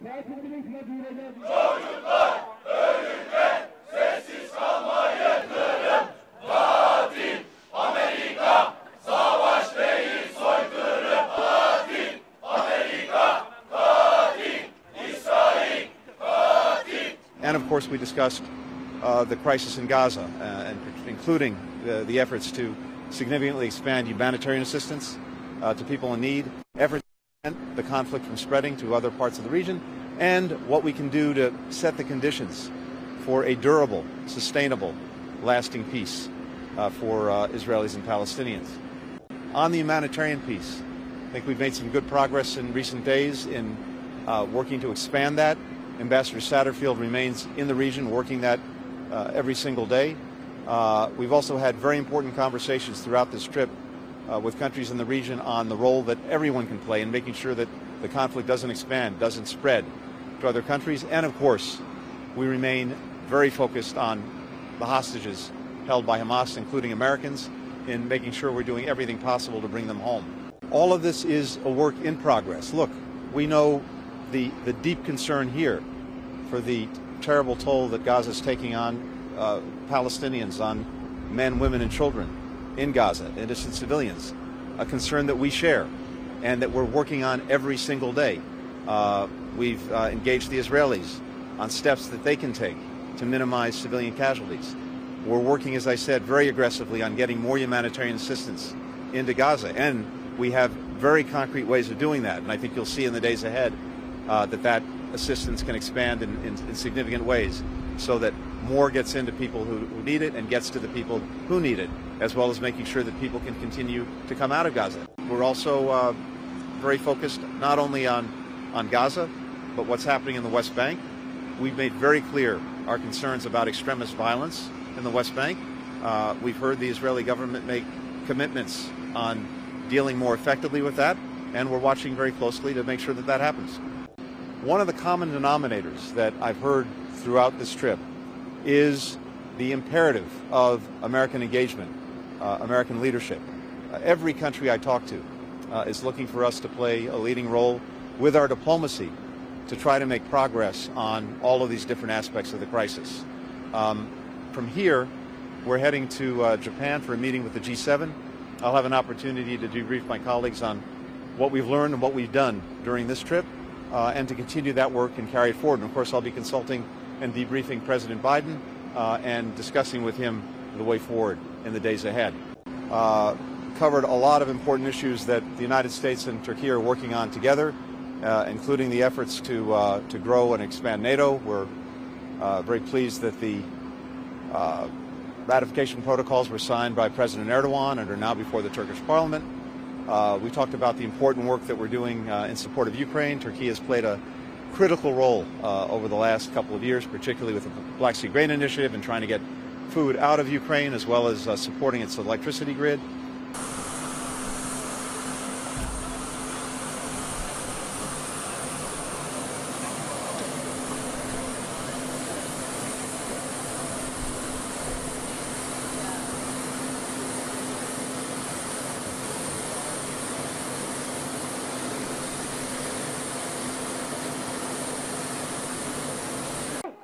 Çocuklar ölürken sessiz kalmayın. Kırım, katil, Amerika, savaş değil soykırım. Katil, Amerika, katil, İsrail, katil. And of course we discussed the crisis in Gaza, and including the efforts to significantly expand humanitarian assistance to people in need, efforts to prevent the conflict from spreading to other parts of the region, and what we can do to set the conditions for a durable, sustainable, lasting peace for Israelis and Palestinians. On the humanitarian piece, I think we've made some good progress in recent days in working to expand that. Ambassador Satterfield remains in the region working that every single day. We've also had very important conversations throughout this trip with countries in the region on the role that everyone can play in making sure that the conflict doesn't expand, doesn't spread to other countries. And of course, we remain very focused on the hostages held by Hamas, including Americans, in making sure we're doing everything possible to bring them home. All of this is a work in progress. Look, we know the deep concern here for the terrible toll that Gaza is taking on Palestinians, on men, women, and children in Gaza, innocent civilians, a concern that we share and that we're working on every single day. We've engaged the Israelis on steps that they can take to minimize civilian casualties. We're working, as I said, very aggressively on getting more humanitarian assistance into Gaza, and we have very concrete ways of doing that, and I think you'll see in the days ahead that assistance can expand in significant ways so that more gets into people who need it and gets to the people who need it, as well as making sure that people can continue to come out of Gaza. We're also very focused not only on Gaza, but what's happening in the West Bank. We've made very clear our concerns about extremist violence in the West Bank. We've heard the Israeli government make commitments on dealing more effectively with that, and we're watching very closely to make sure that that happens. One of the common denominators that I've heard throughout this trip is the imperative of American engagement, American leadership. Every country I talk to is looking for us to play a leading role with our diplomacy to try to make progress on all of these different aspects of the crisis. From here, we're heading to Japan for a meeting with the G7. I'll have an opportunity to debrief my colleagues on what we've learned and what we've done during this trip, and to continue that work and carry it forward. And of course, I'll be consulting and debriefing President Biden and discussing with him the way forward in the days ahead. Covered a lot of important issues that the United States and Turkey are working on together, including the efforts to grow and expand NATO. We're very pleased that the ratification protocols were signed by President Erdogan and are now before the Turkish Parliament. We talked about the important work that we're doing in support of Ukraine. Turkey has played a critical role over the last couple of years, particularly with the Black Sea Grain Initiative and trying to get food out of Ukraine, as well as supporting its electricity grid.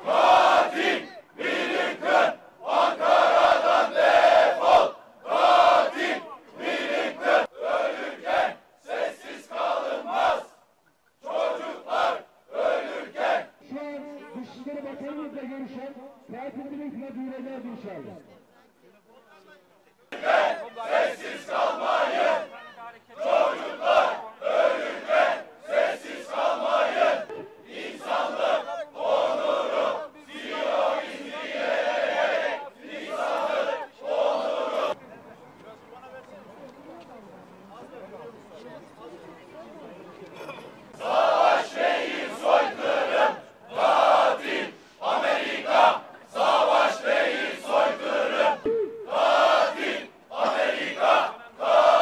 Katil, Blinken, Ankara'dan defol. Katil, Blinken, ölürken sessiz kalınmaz. Çocuklar ölürken. Şu an Dışişleri Bakanımızla görüşen Katil Blinken'e duyuracağız inşallah. Sessiz kalmayın. Çocuklar ölürken sessiz kalmayın. İnsanlık onuru, Siyonizmi yiyerek insanlık onuru. Savaş değil soykırım. Katil, Amerika, savaş değil soykırım. Katil, Amerika, katil.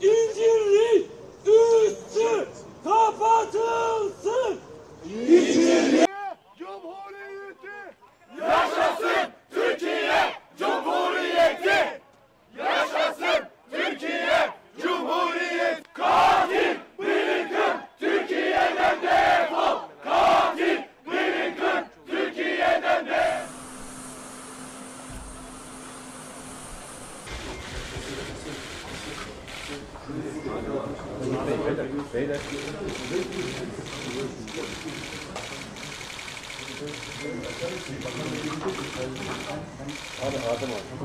İncirlik üssü kapatılsın. İncirlik Cumhuriyeti yaşasın. Türkiye Cumhuriyeti yaşasın. Türkiye Cumhuriyeti. Katil Blinken Türkiye'den defol. Katil Blinken Türkiye'den defol. Beyler. Adem abi.